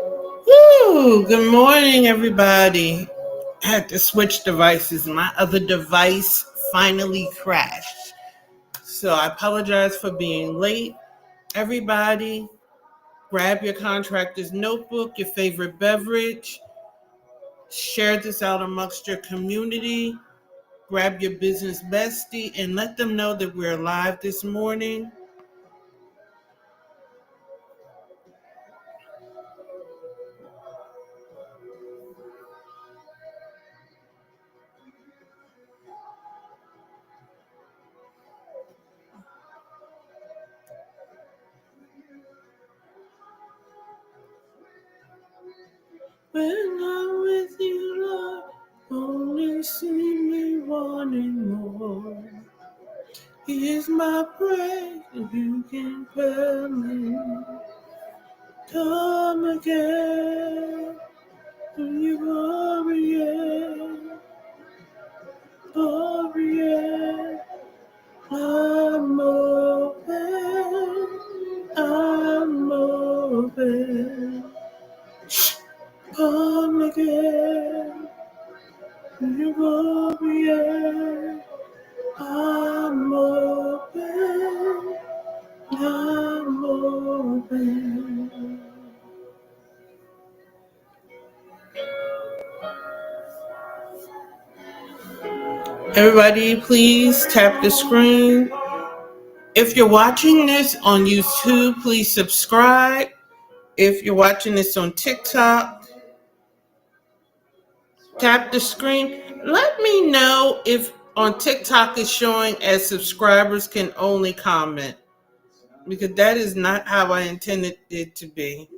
Woo! Good morning, everybody. I had to switch devices. My other device finally crashed. So I apologize for being late. Everybody, grab your contractor's notebook, your favorite beverage, share this out amongst your community, grab your business bestie, and let them know that we're live this morning. When I'm with you, Lord, only see me wanting more. Here's my praise, and you can tell me. Come again, you glorious, glorious. I'm open, I'm open. Come again, you glorious. I'm open, I'm open. Everybody, please tap the screen. If you're watching this on YouTube, please subscribe. If you're watching this on TikTok, tap the screen. Let me know if on TikTok is showing as subscribers can only comment, because that is not how I intended it to be.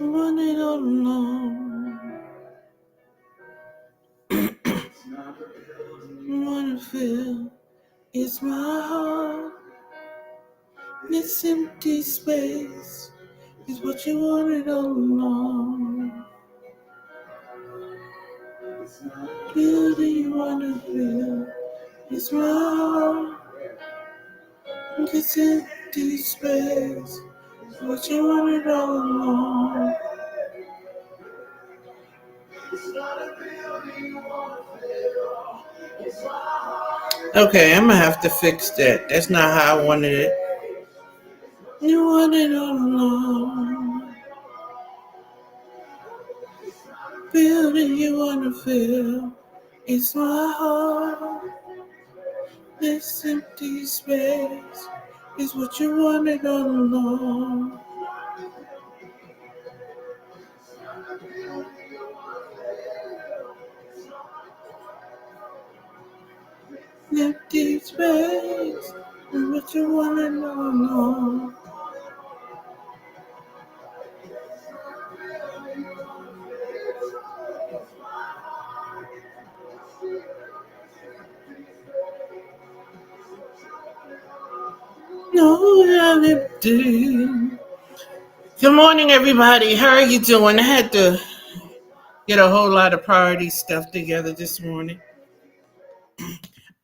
Want it all alone. Wanna feel it's my heart. This empty space is what you wanted all along. Beauty you wanna feel is my heart. This empty space is what you wanted all along. Okay, I'm gonna have to fix that. That's not how I wanted it. You wanted all along. Beauty you wanna feel is my heart. This empty space is what you wanted all along. Empty space is what you wanted all along. No, I'm empty. Good morning, everybody. How are you doing? I had to get a whole lot of priority stuff together this morning.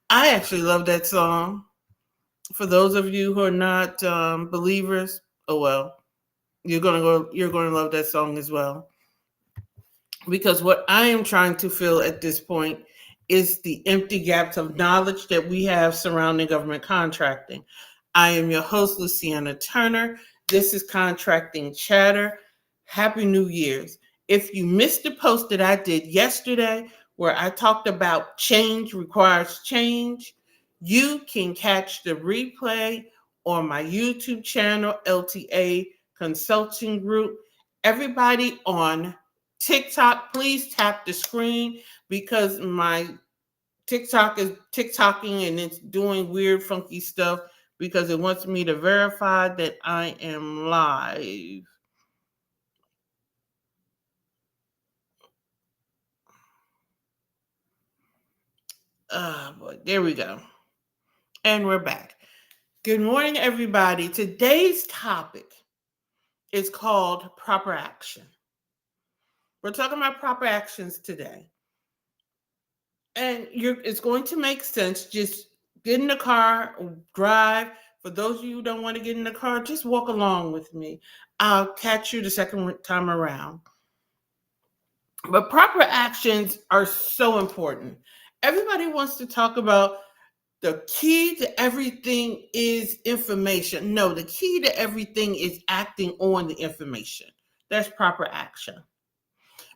I actually love that song. For those of you who are not believers, oh well, You're gonna love that song as well. Because what I am trying to fill at this point is the empty gaps of knowledge that we have surrounding government contracting. I am your host, Luciana Turner. This is Contracting Chatter. Happy New Year's. If you missed the post that I did yesterday where I talked about change requires change, you can catch the replay on my YouTube channel, LT&A Consulting Group. Everybody on TikTok, please tap the screen because my TikTok is TikToking and it's doing weird, funky stuff because it wants me to verify that I am live. Boy, there we go. And we're back. Good morning, everybody. Today's topic is called proper action. We're talking about proper actions today. And it's going to make sense. Just get in the car, drive, For those of you who don't want to get in the car, just walk along with me. I'll catch you the second time around. But proper actions are so important. Everybody wants to talk about the key to everything is information. No, the key to everything is acting on the information. That's proper action.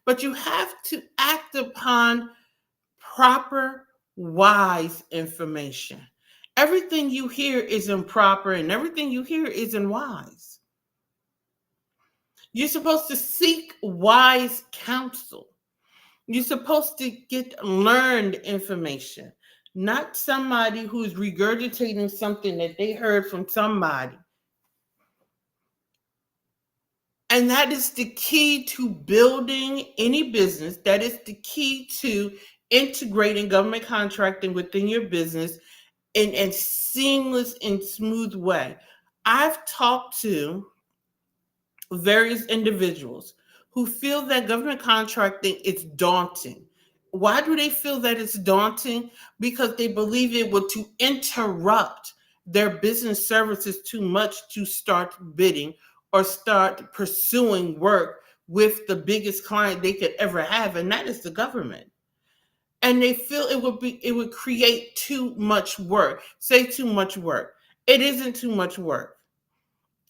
But you have to act upon proper, wise information. Everything you hear is improper and everything you hear isn't wise. You're supposed to seek wise counsel. You're supposed to get learned information, not somebody who's regurgitating something that they heard from somebody. And that is the key to building any business. That is the key to integrating government contracting within your business in a seamless and smooth way. I've talked to various individuals who feel that government contracting is daunting. Why do they feel that it's daunting? Because they believe it would to interrupt their business services too much to start bidding or start pursuing work with the biggest client they could ever have, and that is the government. And they feel it would create too much work. Say too much work. It isn't too much work.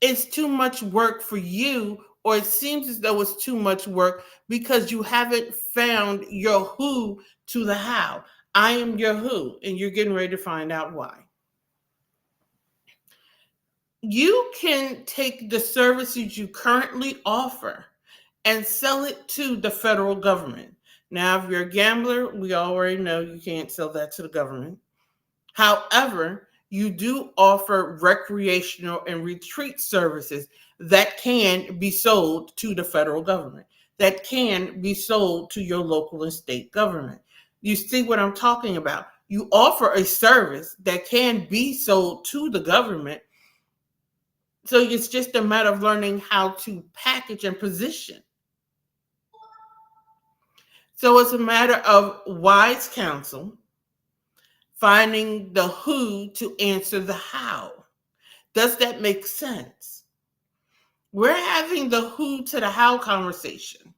It's too much work for you, or it seems as though it's too much work because you haven't found your who to the how. I am your who, and you're getting ready to find out why. You can take the services you currently offer and sell it to the federal government. Now, if you're a gambler, we already know you can't sell that to the government. However, you do offer recreational and retreat services that can be sold to the federal government, that can be sold to your local and state government. You see what I'm talking about? You offer a service that can be sold to the government. So it's just a matter of learning how to package and position. So it's a matter of wise counsel, finding the who to answer the how. Does that make sense? We're having the who to the how conversation.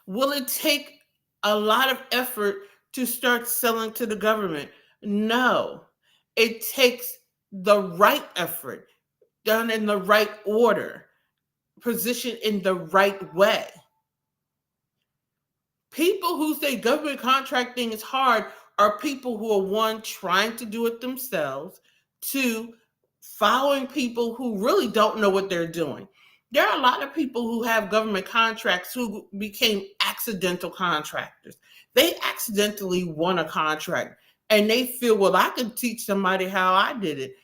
Will it take a lot of effort to start selling to the government? No. It takes the right effort, done in the right order, positioned in the right way. People who say government contracting is hard are people who are, one, trying to do it themselves, two, following people who really don't know what they're doing. There are a lot of people who have government contracts who became accidental contractors. They accidentally won a contract and they feel, well, I can teach somebody how I did it.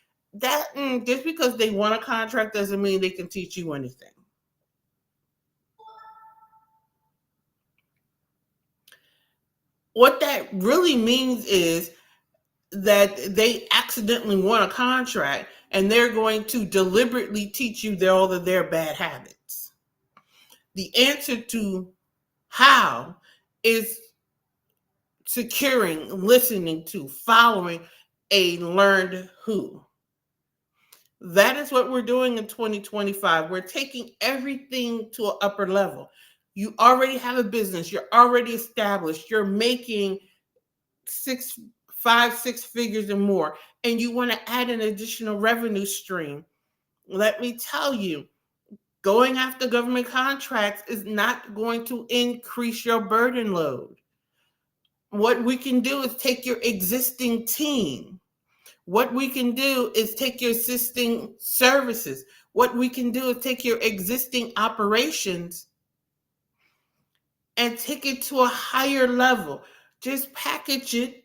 Just because they won a contract doesn't mean they can teach you anything. What that really means is that they accidentally won a contract and they're going to deliberately teach you all of their bad habits. The answer to how is securing, listening to, following a learned who. That is what we're doing in 2025. We're taking everything to an upper level. You already have a business, you're already established, you're making 6 figures and more, and you want to add an additional revenue stream. Let me tell you, going after government contracts is not going to increase your burden load. What we can do is take your existing team. What we can do is take your existing services. What we can do is take your existing operations and take it to a higher level. Just package it,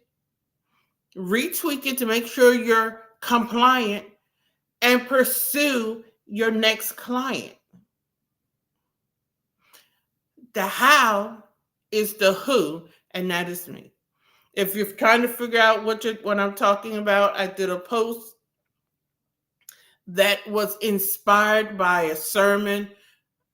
retweak it to make sure you're compliant, and pursue your next client. The how is the who, and that is me. If you're trying to figure out what I'm talking about, I did a post that was inspired by a sermon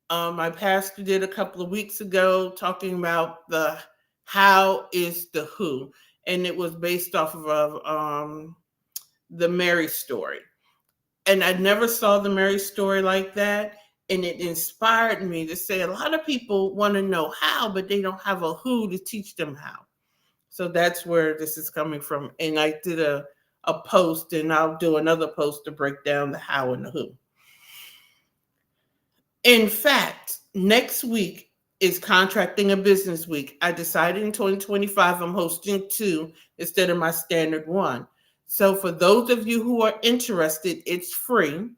my pastor did a couple of weeks ago, talking about the how is the who, and it was based off of the Mary story. And I never saw the Mary story like that. And it inspired me to say a lot of people want to know how, but they don't have a who to teach them how. So that's where this is coming from. And I did a post, and I'll do another post to break down the how and the who. In fact, next week is Contracting and Business Week. I decided in 2025 I'm hosting 2 instead of my standard 1. So for those of you who are interested, it's free.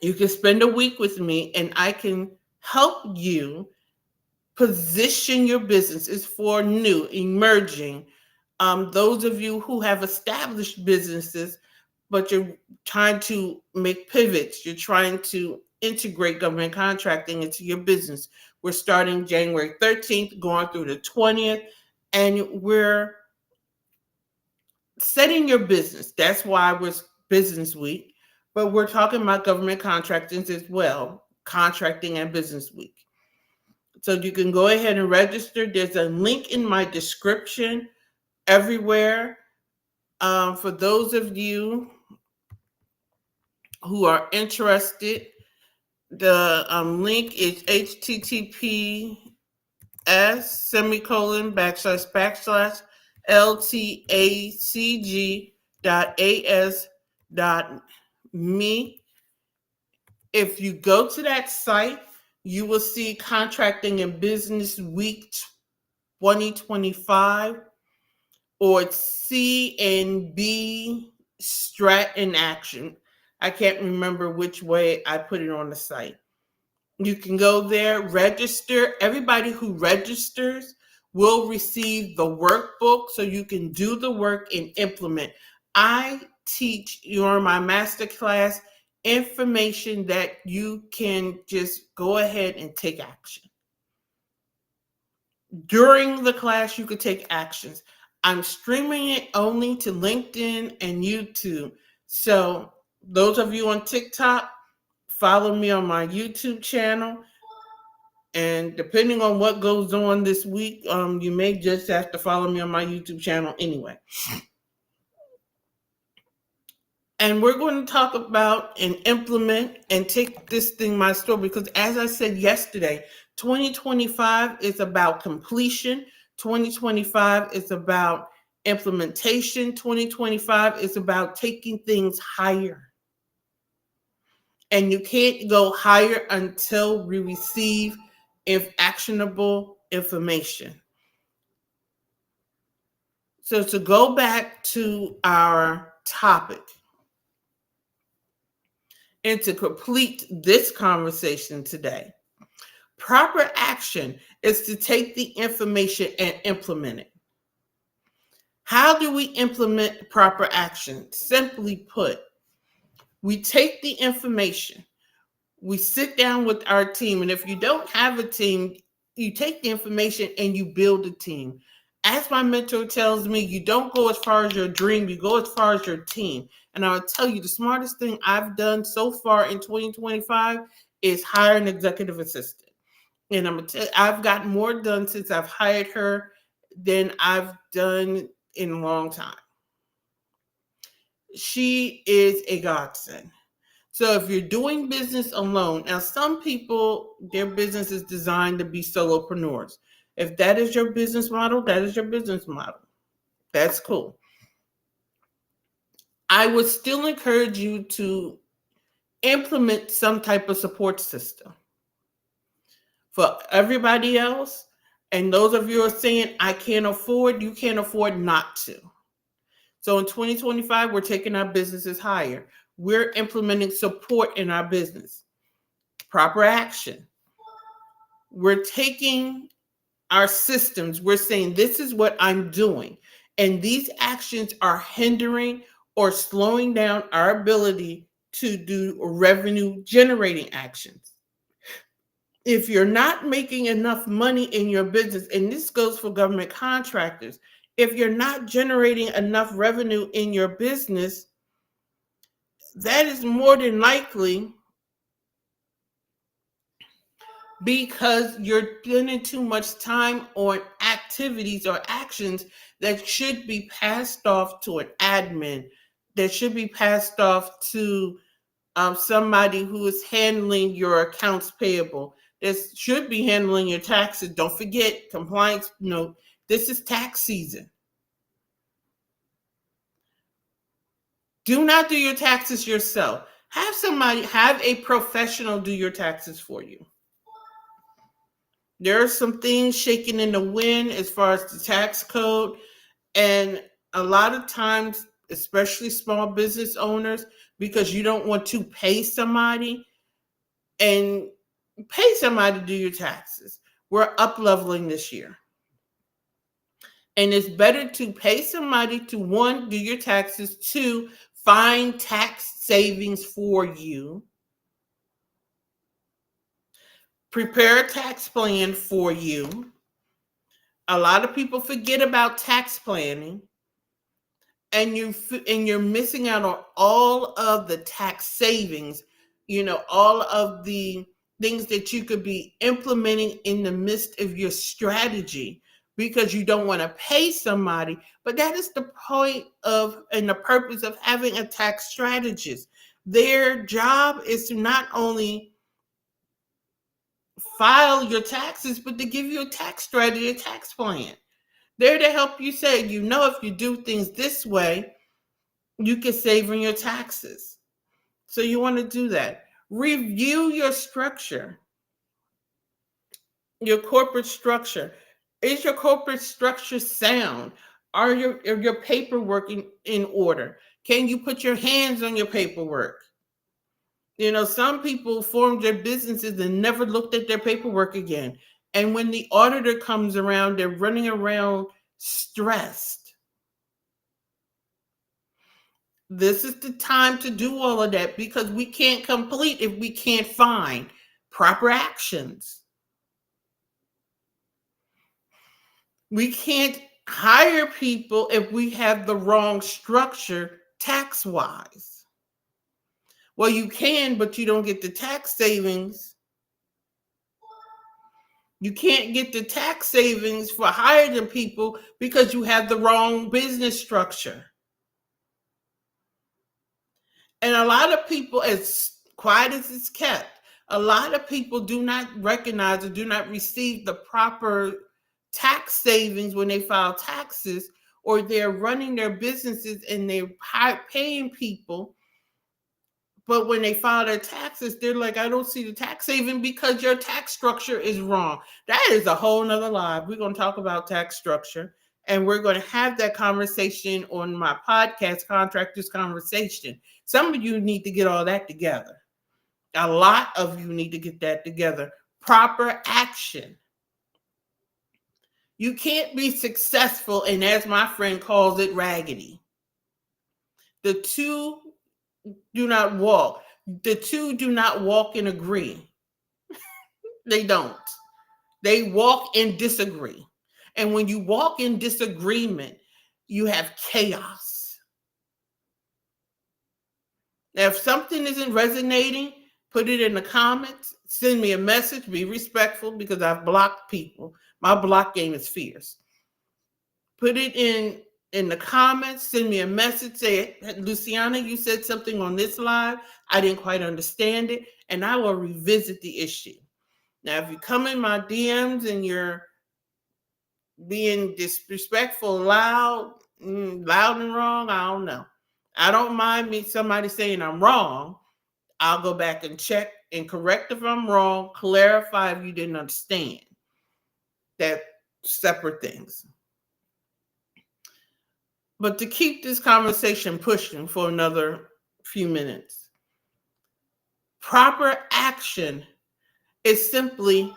You can spend a week with me and I can help you position your business. It's for new, emerging. Those of you who have established businesses, but you're trying to make pivots, you're trying to integrate government contracting into your business. We're starting January 13th, going through the 20th, and we're setting your business. That's why we're Business Week, but we're talking about government contracting as well, Contracting and Business Week. So you can go ahead and register. There's a link in my description everywhere. For those of you who are interested, the link is https://ltacg.as.me. If you go to that site, you will see Contracting and Business Week 2025, or CNB Strat in Action. I can't remember which way I put it on the site. You can go there, register. Everybody who registers will receive the workbook so you can do the work and implement. I teach during my masterclass information that you can just go ahead and take action. During the class, you could take actions. I'm streaming it only to LinkedIn and YouTube. So those of you on TikTok, follow me on my YouTube channel. And depending on what goes on this week, you may just have to follow me on my YouTube channel anyway. And we're going to talk about and implement and take this thing my story, because as I said yesterday, 2025 is about completion. 2025 is about implementation. 2025 is about taking things higher. And you can't go higher until we receive actionable information. So to go back to our topic, and to complete this conversation today, proper action is to take the information and implement it. How do we implement proper action? Simply put, we take the information, we sit down with our team, and if you don't have a team, you take the information and you build a team. As my mentor tells me, you don't go as far as your dream, you go as far as your team. And I'll tell you, the smartest thing I've done so far in 2025 is hire an executive assistant. And I've gotten more done since I've hired her than I've done in a long time. She is a godsend. So if you're doing business alone, now some people, their business is designed to be solopreneurs. If that is your business model, that is your business model. That's cool. I would still encourage you to implement some type of support system. For everybody else, and those of you who are saying, I can't afford, you can't afford not to. So in 2025, we're taking our businesses higher. We're implementing support in our business. Proper action. We're taking our systems, we're saying, this is what I'm doing. And these actions are hindering or slowing down our ability to do revenue generating actions. If you're not making enough money in your business, and this goes for government contractors, if you're not generating enough revenue in your business, that is more than likely because you're spending too much time on activities or actions that should be passed off to an admin, that should be passed off to somebody who is handling your accounts payable, that should be handling your taxes. Don't forget compliance. This is tax season. Do not do your taxes yourself. Have a professional do your taxes for you. There are some things shaking in the wind as far as the tax code. And a lot of times, especially small business owners, because you don't want to pay somebody to do your taxes. We're up leveling this year. And it's better to pay somebody to, one, do your taxes, two, find tax savings for you, prepare a tax plan for you. A lot of people forget about tax planning, and you're missing out on all of the tax savings, all of the things that you could be implementing in the midst of your strategy, because you don't want to pay somebody. But that is the point of and the purpose of having a tax strategist. Their job is to not only file your taxes, but to give you a tax strategy, a tax plan. They're to help you say, if you do things this way, you can save on your taxes. So you want to do that. Review your structure, your corporate structure. Is your corporate structure sound? Are your paperwork in order? Can you put your hands on your paperwork? Some people formed their businesses and never looked at their paperwork again. And when the auditor comes around, they're running around stressed. This is the time to do all of that, because we can't complete if we can't find proper actions. We can't hire people if we have the wrong structure tax-wise. Well, you can, but you don't get the tax savings. You can't get the tax savings for hiring people because you have the wrong business structure. And a lot of people, as quiet as it's kept, a lot of people do not recognize or do not receive the proper tax savings when they file taxes, or they're running their businesses and they're paying people. But when they file their taxes, they're like, I don't see the tax saving because your tax structure is wrong. That is a whole nother live. We're going to talk about tax structure, and we're going to have that conversation on my podcast, Contractors Conversation. Some of you need to get all that together. A lot of you need to get that together. Proper action. You can't be successful, and as my friend calls it, raggedy. The two do not walk. The two do not walk and agree. They don't. They walk and disagree. And when you walk in disagreement, you have chaos. Now, if something isn't resonating, put it in the comments. Send me a message. Be respectful, because I've blocked people. My block game is fierce. Put it in the comments. Send me a message. Say, Luciana, you said something on this live. I didn't quite understand it. And I will revisit the issue. Now, if you come in my DMs and you're being disrespectful, loud and wrong, I don't know. I don't mind somebody saying I'm wrong. I'll go back and check and correct if I'm wrong, clarify if you didn't understand. That's separate things. But to keep this conversation pushing for another few minutes, proper action is simply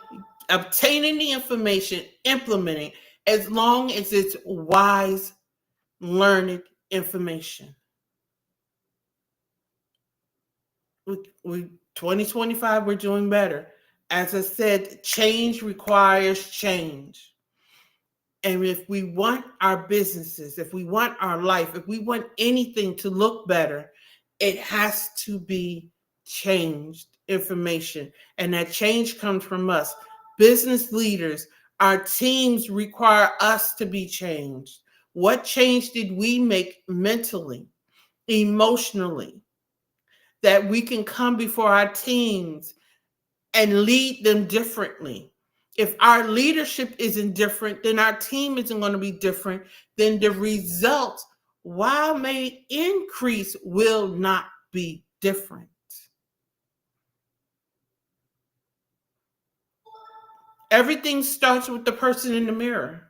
obtaining the information, implementing, as long as it's wise, learned information. We 2025, we're doing better. As I said, change requires change. And if we want our businesses, if we want our life, if we want anything to look better, it has to be changed information. And that change comes from us. Business leaders Our teams require us to be changed. What change did we make mentally, emotionally, that we can come before our teams and lead them differently? If our leadership isn't different, then our team isn't going to be different. Then the results, while may increase, will not be different. Everything starts with the person in the mirror.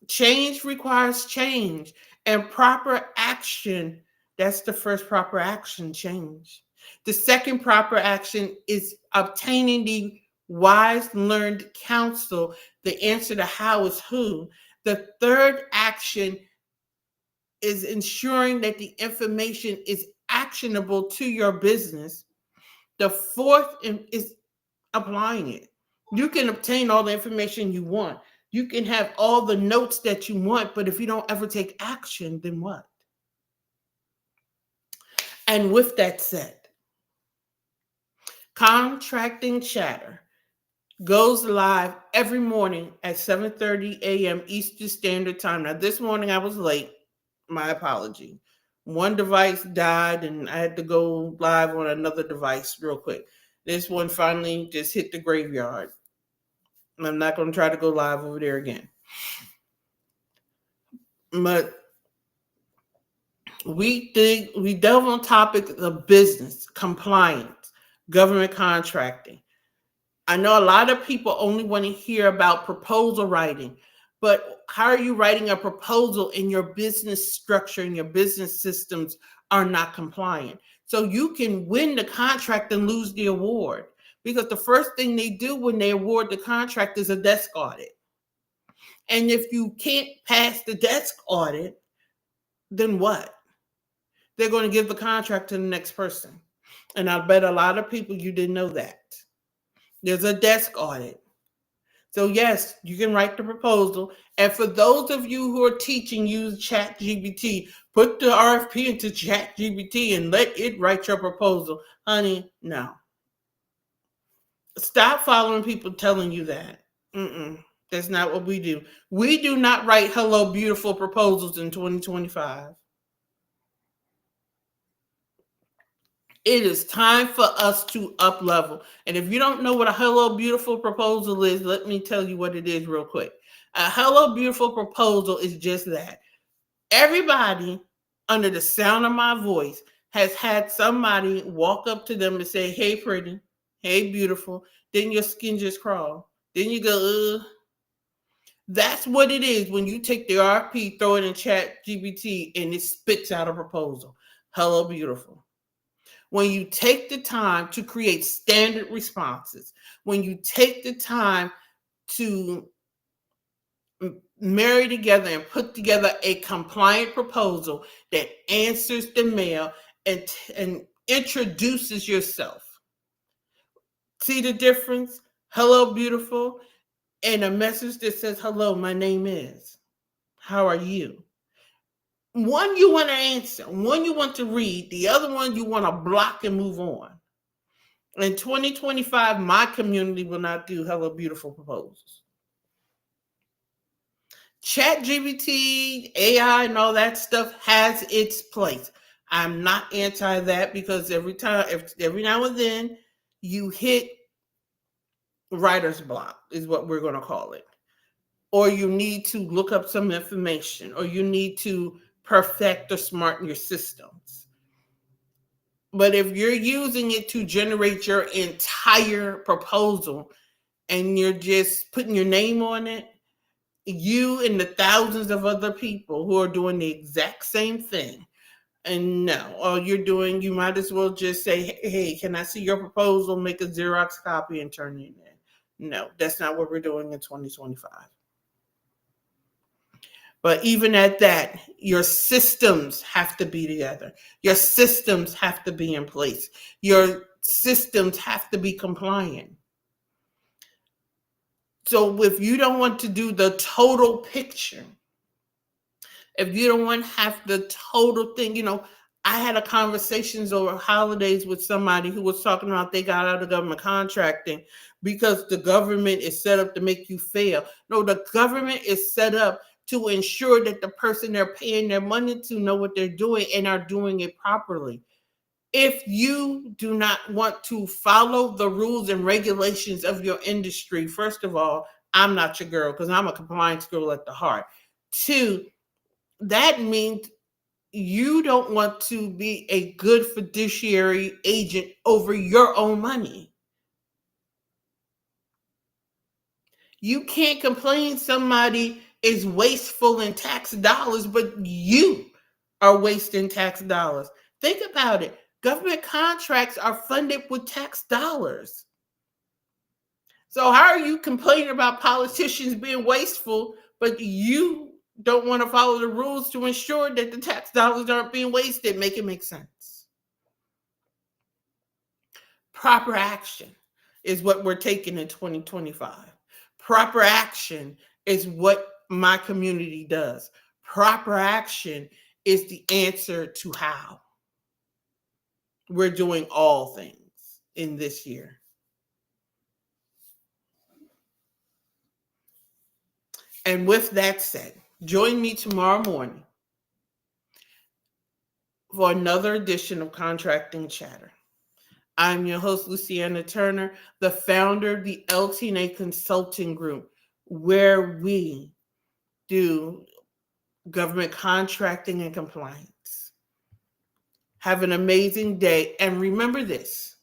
Change requires change and proper action. That's the first proper action, change. The second proper action is obtaining the wise learned counsel. The answer to how is who. The third action is ensuring that the information is actionable to your business. The fourth is applying it. You can obtain all the information you want. You can have all the notes that you want, but if you don't ever take action, then what? And with that said, Contracting Chatter goes live every morning at 7:30 a.m. Eastern Standard Time. Now, this morning I was late. My apology. One device died and I had to go live on another device real quick. This one finally just hit the graveyard. I'm not going to try to go live over there again. But we delve on topics of business, compliance, government contracting. I know a lot of people only want to hear about proposal writing, but how are you writing a proposal and your business structure and your business systems are not compliant? So you can win the contract and lose the award, because the first thing they do when they award the contract is a desk audit. And if you can't pass the desk audit, then what? They're going to give the contract to the next person. And I bet a lot of people, you didn't know that. There's a desk audit. So yes, you can write the proposal. And for those of you who are teaching, use ChatGPT. Put the RFP into ChatGPT and let it write your proposal. Honey, no. Stop following people telling you that. That's not what we do. We do not write hello beautiful proposals in 2025. It is time for us to up level. And if you don't know what a hello beautiful proposal is, let me tell you what it is real quick. A hello beautiful proposal is just that. Everybody under the sound of my voice has had somebody walk up to them and say, hey, pretty, hey, beautiful. Then your skin just crawl. Then you go, ugh. That's what it is when you take the RFP, throw it in ChatGPT, and it spits out a proposal. Hello, beautiful. When you take the time to create standard responses, when you take the time to marry together and put together a compliant proposal that answers the mail and introduces yourself. See the difference? Hello, beautiful. And a message that says, hello, my name is. How are you? One you want to answer, one you want to read, the other one you want to block and move on. In 2025, my community will not do hello beautiful proposals. ChatGPT, AI, and all that stuff has its place. I'm not anti that, because every now and then you hit writer's block, is what we're going to call it. Or you need to look up some information, or you need to perfect or smarten your systems. But if you're using it to generate your entire proposal and you're just putting your name on it, you and the thousands of other people who are doing the exact same thing, and no, all you're doing, you might as well just say, hey, can I see your proposal, make a Xerox copy and turn it in. No, that's not what we're doing in 2025. But even at that, your systems have to be together. Your systems have to be in place. Your systems have to be compliant. So if you don't want to do the total picture, if you don't want to have the total thing, I had a conversations over holidays with somebody who was talking about they got out of government contracting because the government is set up to make you fail. No, the government is set up to ensure that the person they're paying their money to know what they're doing and are doing it properly. If you do not want to follow the rules and regulations of your industry, first of all, I'm not your girl because I'm a compliance girl at the heart. Two, that means you don't want to be a good fiduciary agent over your own money. You can't complain somebody is wasteful in tax dollars, but you are wasting tax dollars. Think about it. Government contracts are funded with tax dollars. So how are you complaining about politicians being wasteful, but you don't want to follow the rules to ensure that the tax dollars aren't being wasted? Make it make sense. Proper action is what we're taking in 2025. Proper action is what my community does. Proper action is the answer to how we're doing all things in this year. And with that said, join me tomorrow morning for another edition of Contracting Chatter. I'm your host, Luciana Turner, the founder of the LT&A Consulting Group, where we do government contracting and compliance. Have an amazing day. And remember this,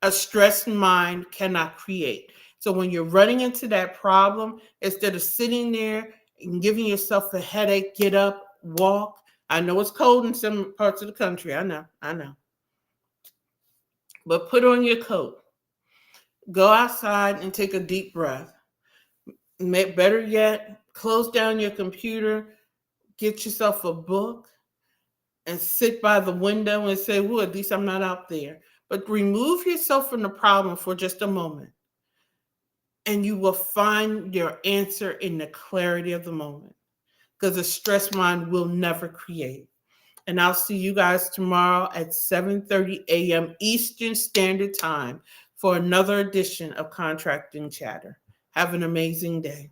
a stressed mind cannot create. So when you're running into that problem, instead of sitting there and giving yourself a headache, get up, walk. I know it's cold in some parts of the country. I know. But put on your coat. Go outside and take a deep breath. Better yet, close down your computer, get yourself a book, and sit by the window and say, well, at least I'm not out there. But remove yourself from the problem for just a moment, and you will find your answer in the clarity of the moment, because a stressed mind will never create. And I'll see you guys tomorrow at 7:30 a.m. Eastern Standard Time for another edition of Contracting Chatter. Have an amazing day.